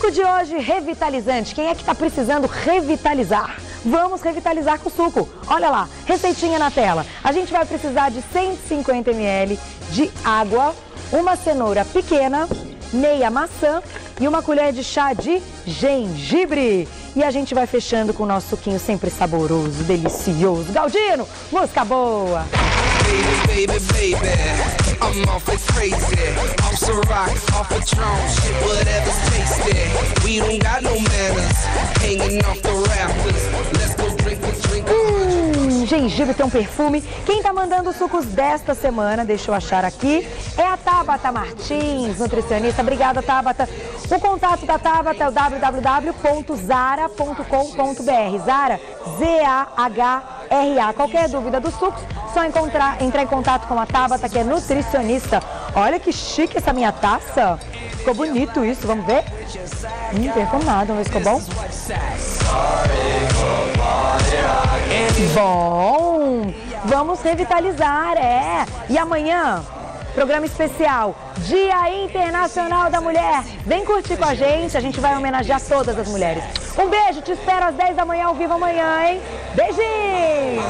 Suco de hoje, revitalizante. Quem é que está precisando revitalizar? Vamos revitalizar com suco. Olha lá, receitinha na tela. A gente vai precisar de 150 ml de água, uma cenoura pequena, meia maçã e uma colher de chá de gengibre. E a gente vai fechando com o nosso suquinho sempre saboroso, delicioso. Galdino, música boa! Baby, baby, baby, I'm awfully crazy. Off the rock, off the throne, shit, whatever's tasty. We don't got no manners, hanging off the rafters. Let's go drink a drink. Gengibre tem um perfume. Quem tá mandando os sucos desta semana, deixa eu achar aqui, é a Tabata Martins, nutricionista. Obrigada, Tabata. O contato da Tabata é o www.zara.com.br. Zara, Z-A-H-R-A. Qualquer dúvida dos sucos, só entrar em contato com a Tabata, que é nutricionista. Olha que chique essa minha taça. Ficou bonito isso, vamos ver? Perfumado, vamos ver se ficou bom? Bom, vamos revitalizar, E amanhã, programa especial, Dia Internacional da Mulher. Vem curtir com a gente vai homenagear todas as mulheres. Um beijo, te espero às 10 da manhã, ao vivo amanhã, hein? Beijinho!